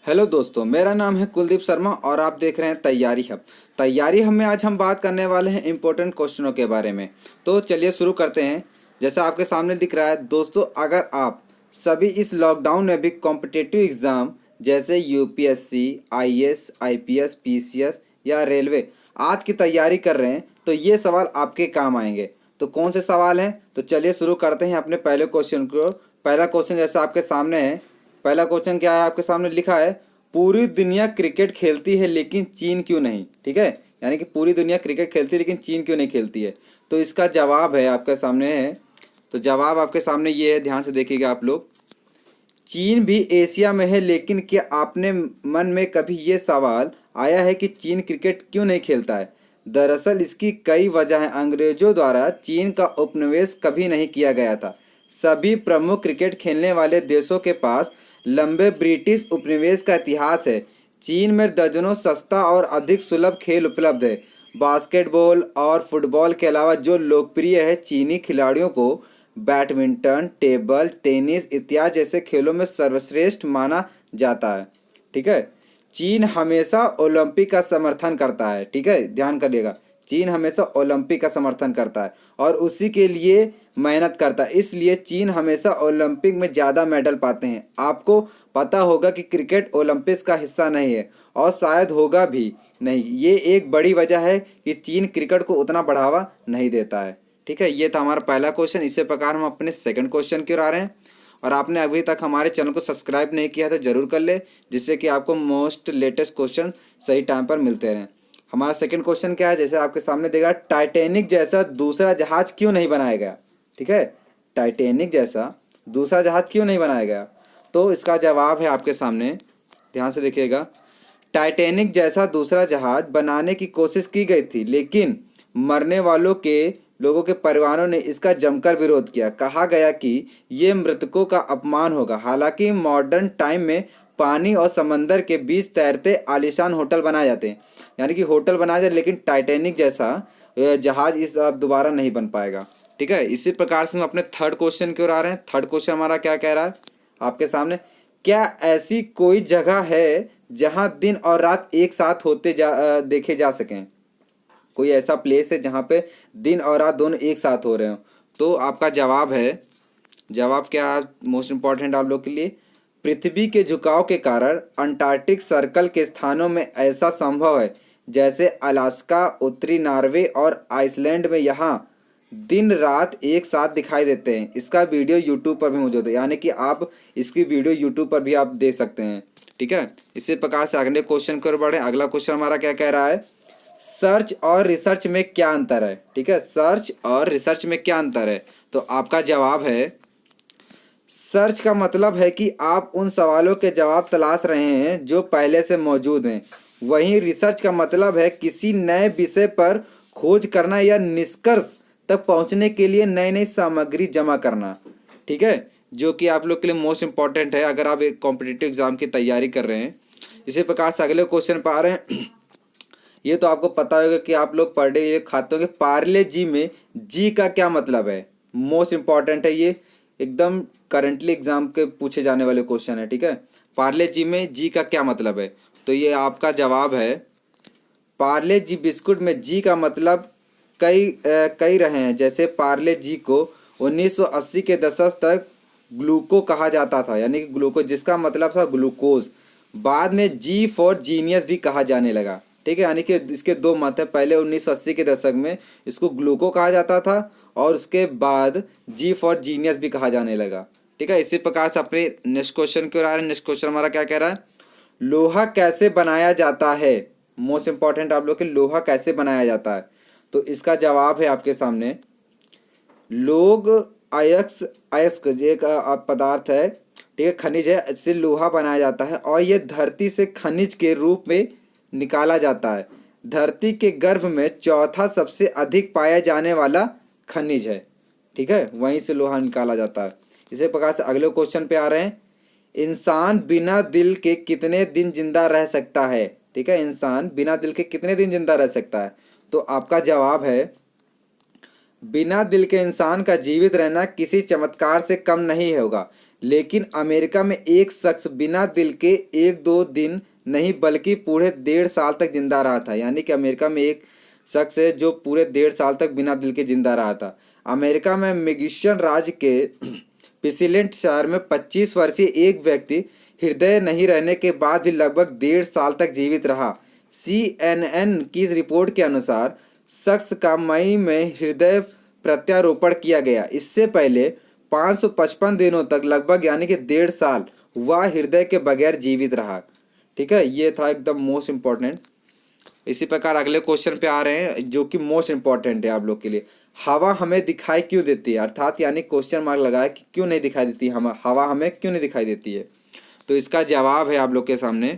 Hello दोस्तों, मेरा नाम है कुलदीप शर्मा और आप देख रहे हैं तैयारी हब। तैयारी हब में आज हम बात करने वाले हैं इम्पोर्टेंट क्वेश्चनों के बारे में। तो चलिए शुरू करते हैं। जैसा आपके सामने दिख रहा है दोस्तों, अगर आप सभी इस लॉकडाउन में भी कॉम्पिटिटिव एग्ज़ाम जैसे यूपीएससी, आईएएस, आईपीएस, पीसीएस या रेलवे आज की तैयारी कर रहे हैं तो ये सवाल आपके काम आएंगे। तो कौन से सवाल हैं, तो चलिए शुरू करते हैं अपने पहले क्वेश्चन को। पहला क्वेश्चन जैसा आपके सामने है, पहला क्वेश्चन क्या है, आपके सामने लिखा है पूरी दुनिया क्रिकेट खेलती है लेकिन चीन क्यों नहीं। ठीक है, यानी कि पूरी दुनिया क्रिकेट खेलती है लेकिन चीन क्यों नहीं खेलती है। तो इसका जवाब है आपके सामने है। तो जवाब आपके सामने ये है, ध्यान से देखिएगा आप लोग। चीन भी एशिया में है, लेकिन क्या आपने मन में कभी ये सवाल आया है कि चीन क्रिकेट क्यों नहीं खेलता है। दरअसल इसकी कई वजह हैं। अंग्रेजों द्वारा चीन का उपनिवेश कभी नहीं किया गया था। सभी प्रमुख क्रिकेट खेलने वाले देशों के पास लंबे ब्रिटिश उपनिवेश का इतिहास है। चीन में दर्जनों सस्ता और अधिक सुलभ खेल उपलब्ध है। बास्केटबॉल और फुटबॉल के अलावा जो लोकप्रिय है, चीनी खिलाड़ियों को बैडमिंटन, टेबल टेनिस इत्यादि जैसे खेलों में सर्वश्रेष्ठ माना जाता है। ठीक है, चीन हमेशा ओलंपिक का समर्थन करता है। ठीक है, ध्यान करिएगा, चीन हमेशा ओलंपिक का समर्थन करता है और उसी के लिए मेहनत करता है। इसलिए चीन हमेशा ओलंपिक में ज़्यादा मेडल पाते हैं। आपको पता होगा कि क्रिकेट ओलंपिक्स का हिस्सा नहीं है और शायद होगा भी नहीं। ये एक बड़ी वजह है कि चीन क्रिकेट को उतना बढ़ावा नहीं देता है। ठीक है, ये था हमारा पहला क्वेश्चन। इसी प्रकार हम अपने सेकंड क्वेश्चन की ओर आ रहे हैं। और आपने अभी तक हमारे चैनल को सब्सक्राइब नहीं किया तो ज़रूर कर ले, जिससे कि आपको मोस्ट लेटेस्ट क्वेश्चन सही टाइम पर मिलते रहें। हमारा सेकंड क्वेश्चन क्या है, जैसे आपके सामने देखा, टाइटैनिक जैसा दूसरा जहाज क्यों नहीं बनाया गया। ठीक है, टाइटैनिक जैसा दूसरा जहाज क्यों नहीं बनाया गया। तो इसका जवाब है आपके सामने, ध्यान से देखिएगा। टाइटैनिक जैसा दूसरा जहाज बनाने की कोशिश की गई थी, लेकिन मरने वालों के लोगों के परिवारों ने इसका जमकर विरोध किया। कहा गया कि ये मृतकों का अपमान होगा। हालांकि मॉडर्न टाइम में पानी और समंदर के बीच तैरते आलीशान होटल बनाए जाते हैं, यानी कि होटल बनाए जाते, लेकिन टाइटैनिक जैसा जहाज इस अब दोबारा नहीं बन पाएगा। ठीक है, इसी प्रकार से हम अपने थर्ड क्वेश्चन की ओर आ रहे हैं। थर्ड क्वेश्चन हमारा क्या कह रहा है आपके सामने, क्या ऐसी कोई जगह है जहां दिन और रात एक साथ देखे जा सकें। कोई ऐसा प्लेस है जहाँ पे दिन और रात दोनों एक साथ हो रहे हो। तो आपका जवाब है, जवाब क्या है मोस्ट इम्पॉर्टेंट आप लोग के लिए, पृथ्वी के झुकाव के कारण अंटार्कटिक सर्कल के स्थानों में ऐसा संभव है, जैसे अलास्का, उत्तरी नॉर्वे और आइसलैंड में यहाँ दिन रात एक साथ दिखाई देते हैं। इसका वीडियो यूट्यूब पर भी मौजूद है, यानी कि आप इसकी वीडियो यूट्यूब पर भी आप देख सकते हैं। ठीक है, इसी प्रकार से अगले क्वेश्चन की ओर बढ़े। अगला क्वेश्चन हमारा क्या कह रहा है, सर्च और रिसर्च में क्या अंतर है। ठीक है, सर्च और रिसर्च में क्या अंतर है। तो आपका जवाब है, सर्च का मतलब है कि आप उन सवालों के जवाब तलाश रहे हैं जो पहले से मौजूद हैं। वहीं रिसर्च का मतलब है किसी नए विषय पर खोज करना या निष्कर्ष तक पहुंचने के लिए नई नई सामग्री जमा करना। ठीक है, जो कि आप लोग के लिए मोस्ट इम्पॉर्टेंट है अगर आप एक कॉम्पिटिटिव एग्जाम की तैयारी कर रहे हैं। इसी प्रकार से अगले क्वेश्चन पर आ रहे हैं। ये तो आपको पता होगा कि आप लोग पर डे ये खाते होंगे। पार्ले जी में जी का क्या मतलब है, मोस्ट इम्पॉर्टेंट है, ये एकदम करंटली एग्जाम के पूछे जाने वाले क्वेश्चन है। ठीक है, पार्ले जी में जी का क्या मतलब है। तो ये आपका जवाब है, पार्ले जी बिस्कुट में जी का मतलब कई रहे हैं। जैसे पार्ले जी को 1980 के दशक तक ग्लूको कहा जाता था, यानी कि ग्लूकोज, जिसका मतलब था ग्लूकोज। बाद में जी फॉर जीनियस भी कहा जाने लगा। ठीक है, यानी कि इसके दो मत हैं। पहले 1980 के दशक में इसको ग्लूको कहा जाता था और उसके बाद जी फॉर जीनियस भी कहा जाने लगा। ठीक है, इसी प्रकार से अपने नेक्स्ट क्वेश्चन की ओर आ रहे हैं। नेक्स्ट क्वेश्चन हमारा क्या कह रहा है, लोहा कैसे बनाया जाता है। मोस्ट इंपॉर्टेंट आप लोग के, लोहा कैसे बनाया जाता है। तो इसका जवाब है आपके सामने, लोग अयस्क अयस्क एक पदार्थ है। ठीक है, खनिज है, इससे लोहा बनाया जाता है और ये धरती से खनिज के रूप में निकाला जाता है। धरती के गर्भ में चौथा सबसे अधिक पाया जाने वाला खनिज है। ठीक है, वहीं से लोहा निकाला जाता है। इसी प्रकार से अगले क्वेश्चन पे आ रहे हैं, इंसान बिना दिल के कितने दिन जिंदा रह सकता है। ठीक है, इंसान बिना दिल के कितने दिन जिंदा रह सकता है। तो आपका जवाब है, बिना दिल के इंसान का जीवित रहना किसी चमत्कार से कम नहीं होगा। लेकिन अमेरिका में एक शख्स बिना दिल के 1-2 दिन नहीं बल्कि पूरे 1.5 साल तक जिंदा रहा था। यानी कि अमेरिका में एक शख्स है जो पूरे 1.5 साल तक बिना दिल के जिंदा रहा था। अमेरिका में मिशिगन राज्य के पिसिलेंट शहर में 25 वर्षीय एक व्यक्ति हृदय नहीं रहने के बाद भी लगभग 1.5 साल तक जीवित रहा। CNN की रिपोर्ट के अनुसार शख्स का मई में हृदय प्रत्यारोपण किया गया। इससे पहले 555 दिनों तक लगभग यानी कि 1.5 साल वह हृदय के बगैर जीवित रहा। ठीक है, ये था एकदम मोस्ट इम्पॉर्टेंट। इसी प्रकार अगले क्वेश्चन पे आ रहे हैं जो कि मोस्ट इम्पॉर्टेंट है आप लोग के लिए। हवा हमें दिखाई क्यों देती है, अर्थात यानी क्वेश्चन मार्क लगाया कि क्यों नहीं दिखाई देती हवा हमें क्यों नहीं दिखाई देती है। तो इसका जवाब है आप लोग के सामने।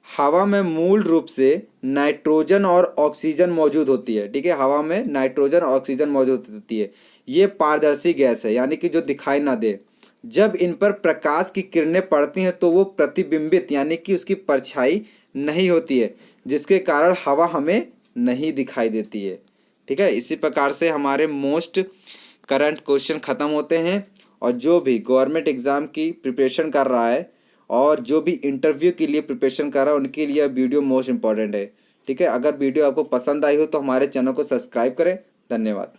हवा में मूल रूप से नाइट्रोजन और ऑक्सीजन मौजूद होती है। ठीक है, हवा में नाइट्रोजन और ऑक्सीजन मौजूद होती है। ये पारदर्शी गैस है यानी कि जो दिखाई ना दे। जब इन पर प्रकाश की किरणें पड़ती हैं तो वो प्रतिबिंबित यानी कि उसकी परछाई नहीं होती है, जिसके कारण हवा हमें नहीं दिखाई देती है। ठीक है, इसी प्रकार से हमारे मोस्ट करंट क्वेश्चन ख़त्म होते हैं। और जो भी गवर्नमेंट एग्ज़ाम की प्रिपरेशन कर रहा है और जो भी इंटरव्यू के लिए प्रिपरेशन कर रहा है उनके लिए वीडियो मोस्ट इम्पॉर्टेंट है। ठीक है, अगर वीडियो आपको पसंद आई हो तो हमारे चैनल को सब्सक्राइब करें। धन्यवाद।